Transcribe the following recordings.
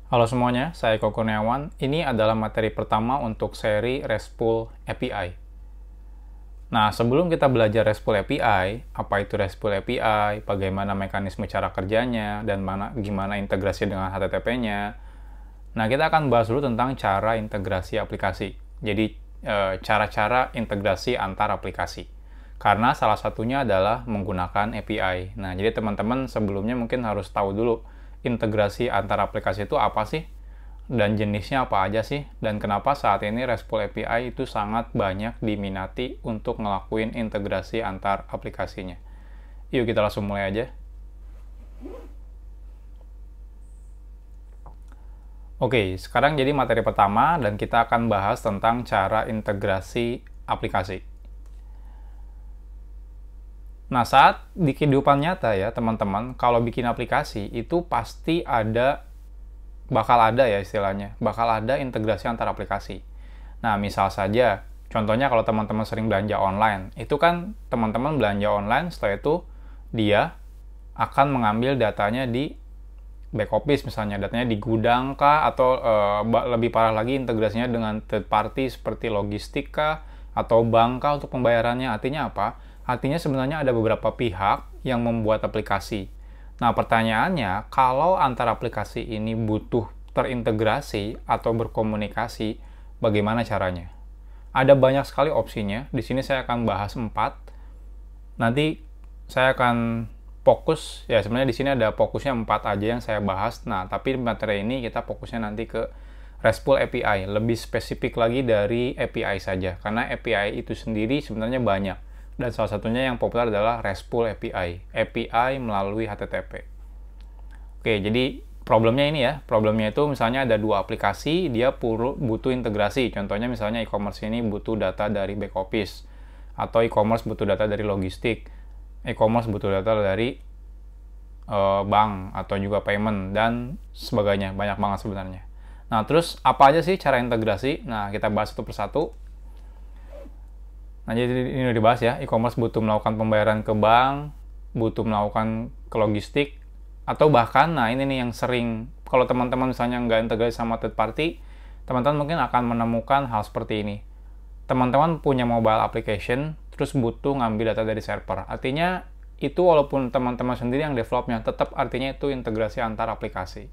Halo semuanya, saya Eko Kurniawan. Ini adalah materi pertama untuk seri RESTful API. Nah, sebelum kita belajar RESTful API, apa itu RESTful API, bagaimana mekanisme cara kerjanya, dan gimana integrasi dengan HTTP-nya. Nah, kita akan bahas dulu tentang cara integrasi aplikasi. Jadi, cara-cara integrasi antar aplikasi. Karena salah satunya adalah menggunakan API. Nah, jadi teman-teman sebelumnya mungkin harus tahu dulu integrasi antar aplikasi itu apa sih? Dan jenisnya apa aja sih? Dan kenapa saat ini RESTful API itu sangat banyak diminati untuk ngelakuin integrasi antar aplikasinya. Yuk kita langsung mulai aja. Oke, sekarang jadi materi pertama dan kita akan bahas tentang cara integrasi aplikasi. Nah, saat di kehidupan nyata ya, teman-teman, kalau bikin aplikasi itu pasti bakal ada ya istilahnya, bakal ada integrasi antar aplikasi. Nah, misal saja, contohnya kalau teman-teman sering belanja online, itu kan teman-teman belanja online, setelah itu dia akan mengambil datanya di back office misalnya, datanya di gudang kah, atau lebih parah lagi integrasinya dengan third party seperti logistik kah, atau bank kah untuk pembayarannya. Artinya apa? Artinya sebenarnya ada beberapa pihak yang membuat aplikasi. Nah, pertanyaannya, kalau antar aplikasi ini butuh terintegrasi atau berkomunikasi, bagaimana caranya? Ada banyak sekali opsinya. Di sini saya akan bahas 4. Nanti saya akan fokus, ya sebenarnya di sini ada fokusnya 4 aja yang saya bahas. Nah, tapi materi ini kita fokusnya nanti ke RESTful API, lebih spesifik lagi dari API saja. Karena API itu sendiri sebenarnya banyak. Dan salah satunya yang populer adalah RESTful API, API melalui HTTP. Oke, jadi problemnya ini ya, problemnya itu misalnya ada dua aplikasi, dia butuh integrasi. Contohnya misalnya e-commerce ini butuh data dari back office, atau e-commerce butuh data dari logistik, e-commerce butuh data dari bank, atau juga payment, dan sebagainya. Banyak banget sebenarnya. Nah, terus apa aja sih cara integrasi? Nah, kita bahas satu persatu. Nah, jadi ini udah dibahas ya, e-commerce butuh melakukan pembayaran ke bank, butuh melakukan ke logistik, atau bahkan, nah ini nih yang sering, kalau teman-teman misalnya nggak integrasi sama third party, teman-teman mungkin akan menemukan hal seperti ini. Teman-teman punya mobile application, terus butuh ngambil data dari server. Artinya, itu walaupun teman-teman sendiri yang developnya, tetap artinya itu integrasi antar aplikasi.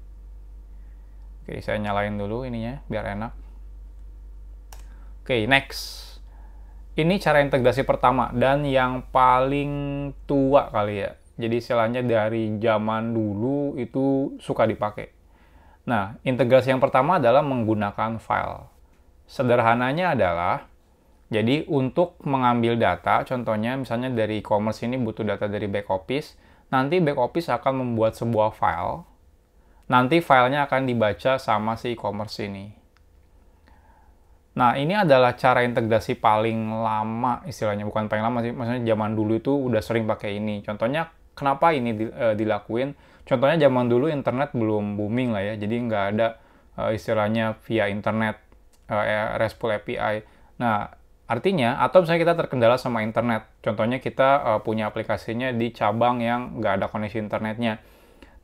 Oke, saya nyalain dulu ininya, biar enak. Oke, next. Ini cara integrasi pertama dan yang paling tua kali ya. Jadi istilahnya dari zaman dulu itu suka dipakai. Nah, integrasi yang pertama adalah menggunakan file. Sederhananya adalah, jadi untuk mengambil data, contohnya misalnya dari e-commerce ini butuh data dari back office, nanti back office akan membuat sebuah file, nanti filenya akan dibaca sama si e-commerce ini. Nah, ini adalah cara integrasi paling lama istilahnya, bukan paling lama sih, maksudnya zaman dulu itu udah sering pakai ini. Contohnya, kenapa ini dilakuin? Contohnya zaman dulu internet belum booming lah ya, jadi nggak ada istilahnya via internet, RESTful API. Nah, artinya, atau misalnya kita terkendala sama internet, contohnya kita punya aplikasinya di cabang yang nggak ada koneksi internetnya.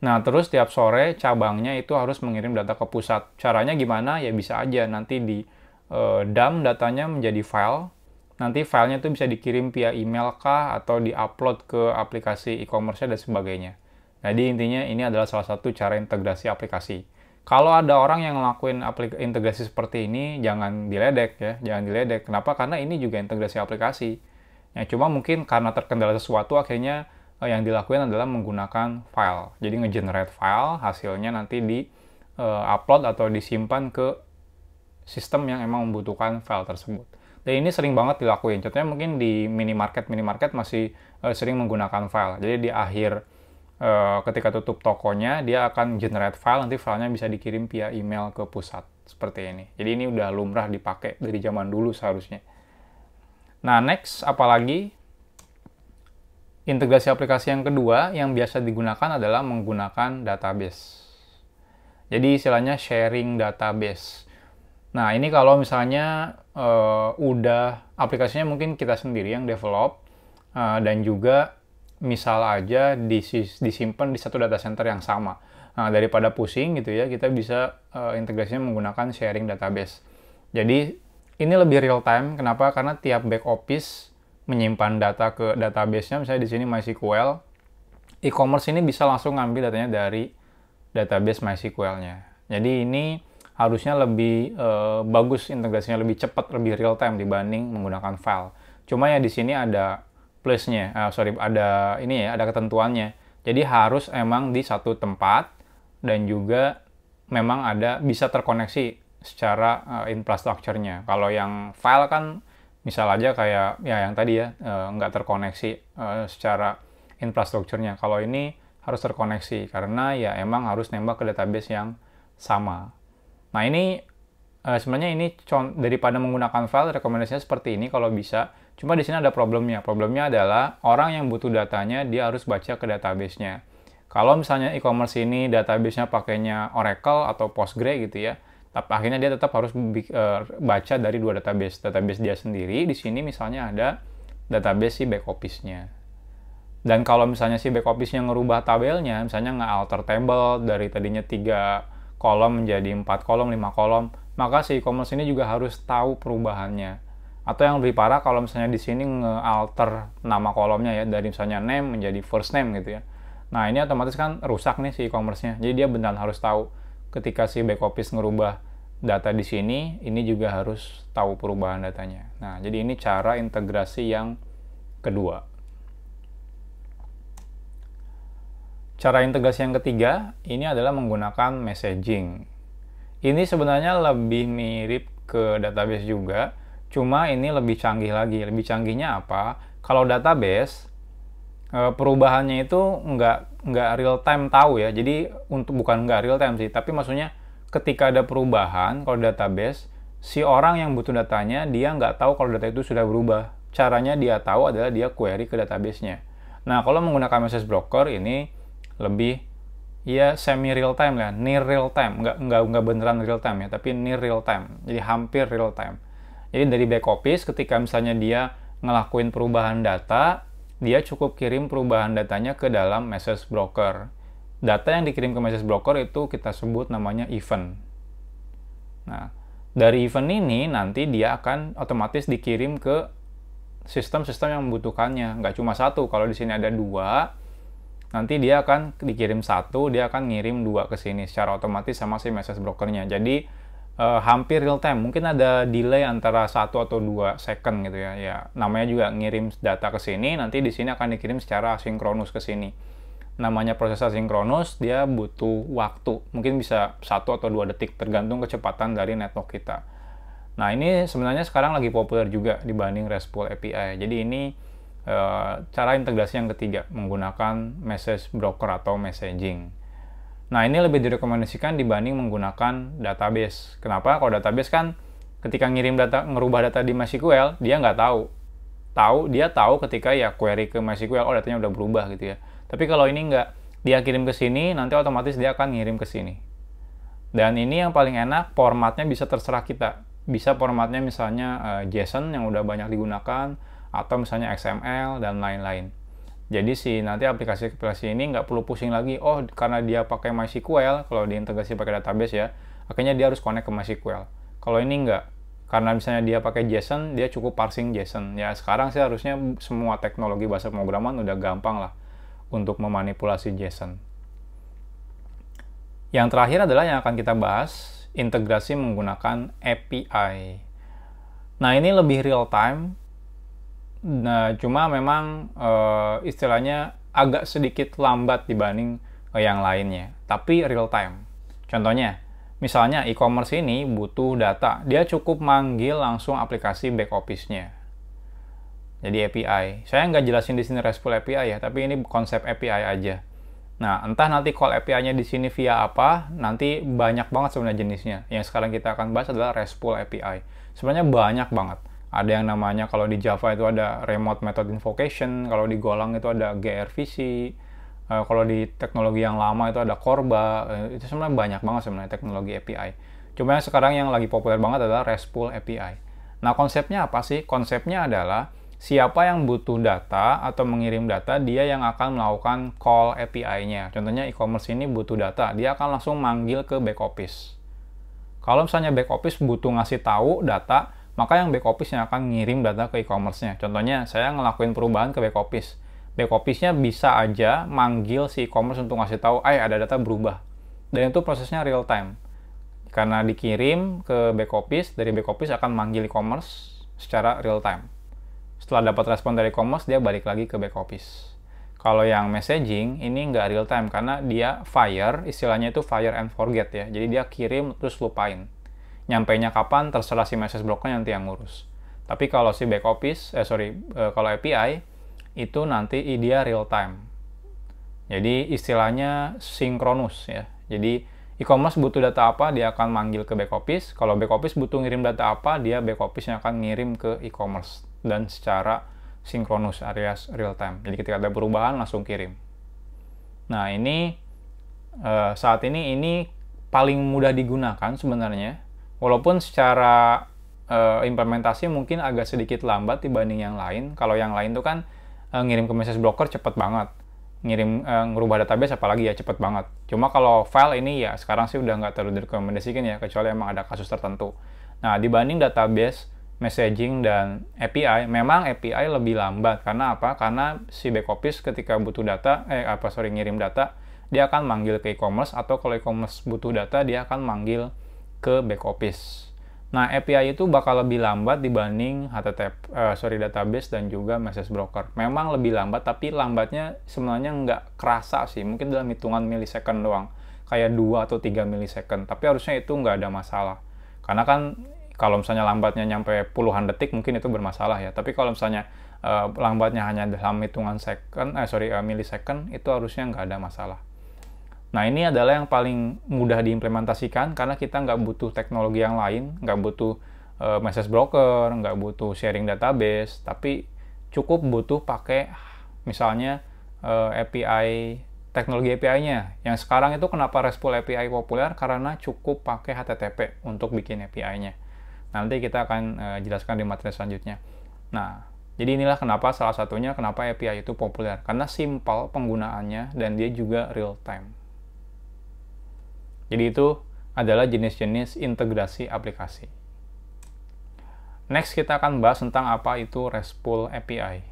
Nah, terus tiap sore cabangnya itu harus mengirim data ke pusat. Caranya gimana? Ya bisa aja nanti di dump datanya menjadi file, nanti filenya itu bisa dikirim via email kah, atau di-upload ke aplikasi e-commerce dan sebagainya. Jadi intinya ini adalah salah satu cara integrasi aplikasi. Kalau ada orang yang ngelakuin integrasi seperti ini, jangan diledek ya, jangan diledek. Kenapa? Karena ini juga integrasi aplikasi. Ya, cuma mungkin karena terkendala sesuatu, akhirnya yang dilakukan adalah menggunakan file. Jadi nge-generate file, hasilnya nanti di-upload atau disimpan ke sistem yang emang membutuhkan file tersebut. Dan ini sering banget dilakuin. Contohnya mungkin di minimarket masih sering menggunakan file. Jadi di akhir ketika tutup tokonya, dia akan generate file, nanti filenya bisa dikirim via email ke pusat. Seperti ini. Jadi ini udah lumrah dipakai dari zaman dulu seharusnya. Nah, next, apalagi integrasi aplikasi yang kedua yang biasa digunakan adalah menggunakan database. Jadi istilahnya sharing database. Nah, ini kalau misalnya udah aplikasinya mungkin kita sendiri yang develop, dan juga misal aja disimpan di satu data center yang sama. Nah, daripada pusing gitu ya, kita bisa integrasinya menggunakan sharing database. Jadi ini lebih real time. Kenapa? Karena tiap back office menyimpan data ke database-nya. Misalnya di sini MySQL, e-commerce ini bisa langsung ngambil datanya dari database MySQL-nya. Jadi ini harusnya lebih bagus integrasinya, lebih cepat, lebih real time dibanding menggunakan file. Cuma ya di sini ada plus-nya, ada ini ya, ada ketentuannya. Jadi harus emang di satu tempat dan juga memang bisa terkoneksi secara infrastrukturnya. Kalau yang file kan misal aja kayak ya yang tadi ya nggak terkoneksi secara infrastrukturnya. Kalau ini harus terkoneksi karena ya emang harus nembak ke database yang sama. Nah ini sebenarnya ini daripada menggunakan file, rekomendasinya seperti ini kalau bisa. Cuma di sini ada problemnya. Problemnya adalah orang yang butuh datanya dia harus baca ke database-nya. Kalau misalnya e-commerce ini database-nya pakainya Oracle atau Postgre gitu ya, tapi akhirnya dia tetap harus baca dari dua database dia sendiri. Di sini misalnya ada database si back office-nya. Dan kalau misalnya si back office-nya ngerubah tabelnya, misalnya nge-alter table dari tadinya 3 kolom menjadi 4 kolom, 5 kolom, maka si e-commerce ini juga harus tahu perubahannya. Atau yang lebih parah kalau misalnya di sini nge-alter nama kolomnya ya, dari misalnya name menjadi first name gitu ya. Nah, ini otomatis kan rusak nih si e-commerce-nya. Jadi dia benar harus tahu ketika si back office ngerubah data di sini, ini juga harus tahu perubahan datanya. Nah, jadi ini cara integrasi yang kedua. Cara integrasi yang ketiga, ini adalah menggunakan messaging. Ini sebenarnya lebih mirip ke database juga, cuma ini lebih canggih lagi. Lebih canggihnya apa? Kalau database, perubahannya itu nggak real time tahu ya. Jadi bukan nggak real time sih, tapi maksudnya ketika ada perubahan, kalau database, si orang yang butuh datanya, dia nggak tahu kalau data itu sudah berubah. Caranya dia tahu adalah dia query ke database-nya. Nah, kalau menggunakan message broker ini lebih ya semi real time lah, near real time, nggak beneran real time ya, tapi near real time, jadi hampir real time. Jadi dari back office ketika misalnya dia ngelakuin perubahan data, dia cukup kirim perubahan datanya ke dalam message broker. Data yang dikirim ke message broker itu kita sebut namanya event. Nah, dari event ini nanti dia akan otomatis dikirim ke sistem-sistem yang membutuhkannya. Nggak cuma satu, kalau di sini ada 2, nanti dia akan dikirim 1, dia akan ngirim 2 ke sini secara otomatis sama si message brokernya. Jadi hampir real time. Mungkin ada delay antara 1 atau 2 second gitu ya. Ya, namanya juga ngirim data ke sini, nanti di sini akan dikirim secara asinkronus ke sini. Namanya proses asinkronus, dia butuh waktu. Mungkin bisa 1 atau 2 detik tergantung kecepatan dari network kita. Nah, ini sebenarnya sekarang lagi populer juga dibanding RESTful API. Jadi ini cara integrasi yang ketiga, menggunakan message broker atau messaging. Nah, ini lebih direkomendasikan dibanding menggunakan database. Kenapa? Kalau database kan ketika ngerubah data di MySQL, dia nggak tahu. Dia tahu ketika ya query ke MySQL, oh datanya udah berubah gitu ya. Tapi kalau ini nggak, dia kirim ke sini, nanti otomatis dia akan ngirim ke sini. Dan ini yang paling enak, formatnya bisa terserah kita. Bisa formatnya misalnya JSON yang udah banyak digunakan, atau misalnya XML dan lain-lain. Jadi nanti aplikasi-aplikasi ini nggak perlu pusing lagi, oh karena dia pakai MySQL, kalau diintegrasi pakai database ya, akhirnya dia harus connect ke MySQL. Kalau ini nggak, karena misalnya dia pakai JSON, dia cukup parsing JSON. Ya sekarang sih harusnya semua teknologi bahasa pemrograman udah gampang lah untuk memanipulasi JSON. Yang terakhir adalah yang akan kita bahas, integrasi menggunakan API. Nah ini lebih real time. Nah, cuma memang istilahnya agak sedikit lambat dibanding yang lainnya, tapi real time. Contohnya, misalnya e-commerce ini butuh data, dia cukup manggil langsung aplikasi back office-nya. Jadi API. Saya nggak jelasin di sini RESTful API ya, tapi ini konsep API aja. Nah, entah nanti call API-nya di sini via apa, nanti banyak banget sebenarnya jenisnya. Yang sekarang kita akan bahas adalah RESTful API. Sebenarnya banyak banget. Ada yang namanya kalau di Java itu ada Remote Method Invocation, kalau di Golang itu ada gRPC, kalau di teknologi yang lama itu ada Corba, itu sebenarnya banyak banget sebenarnya teknologi API. Cuma yang sekarang yang lagi populer banget adalah RESTful API. Nah konsepnya apa sih? Konsepnya adalah siapa yang butuh data atau mengirim data, dia yang akan melakukan call API-nya. Contohnya e-commerce ini butuh data, dia akan langsung manggil ke back office. Kalau misalnya back office butuh ngasih tahu data, maka yang back office yang akan ngirim data ke e-commerce-nya. Contohnya, saya ngelakuin perubahan ke back office. Back office-nya bisa aja manggil si e-commerce untuk ngasih tahu, ada data berubah. Dan itu prosesnya real time. Karena dikirim ke back office, dari back office akan manggil e-commerce secara real time. Setelah dapat respon dari e-commerce, dia balik lagi ke back office. Kalau yang messaging, ini nggak real time, karena dia fire, istilahnya itu fire and forget ya. Jadi dia kirim, terus lupain. Nyampainya kapan, terserah si message broker nanti yang ngurus. Tapi kalau si back office, kalau API, itu nanti dia real time. Jadi istilahnya sinkronus ya. Jadi e-commerce butuh data apa, dia akan manggil ke back office. Kalau back office butuh ngirim data apa, dia back office yang akan ngirim ke e-commerce. Dan secara sinkronus alias real time. Jadi ketika ada perubahan, langsung kirim. Nah, ini saat ini paling mudah digunakan sebenarnya. Walaupun secara implementasi mungkin agak sedikit lambat dibanding yang lain. Kalau yang lain tuh kan ngirim ke message broker cepet banget. Ngirim ngerubah database apalagi ya cepet banget. Cuma kalau file ini ya sekarang sih udah nggak terlalu direkomendasikan ya, kecuali emang ada kasus tertentu. Nah, dibanding database, messaging, dan API, memang API lebih lambat. Karena apa? Karena si back office ketika butuh data, ngirim data, dia akan manggil ke e-commerce, atau kalau e-commerce butuh data, dia akan manggil ke back office. Nah, API itu bakal lebih lambat dibanding database dan juga message broker. Memang lebih lambat, tapi lambatnya sebenarnya nggak kerasa sih. Mungkin dalam hitungan millisecond doang. Kayak 2 atau 3 millisecond. Tapi harusnya itu nggak ada masalah. Karena kan kalau misalnya lambatnya nyampe puluhan detik, mungkin itu bermasalah ya. Tapi kalau misalnya lambatnya hanya dalam hitungan millisecond, itu harusnya nggak ada masalah. Nah, ini adalah yang paling mudah diimplementasikan karena kita nggak butuh teknologi yang lain, nggak butuh message broker, nggak butuh sharing database, tapi cukup butuh pakai misalnya API, teknologi API-nya. Yang sekarang itu kenapa RESTful API populer? Karena cukup pakai HTTP untuk bikin API-nya. Nanti kita akan jelaskan di materi selanjutnya. Nah, jadi inilah kenapa salah satunya kenapa API itu populer. Karena simpel penggunaannya dan dia juga real time. Jadi itu adalah jenis-jenis integrasi aplikasi. Next kita akan bahas tentang apa itu RESTful API.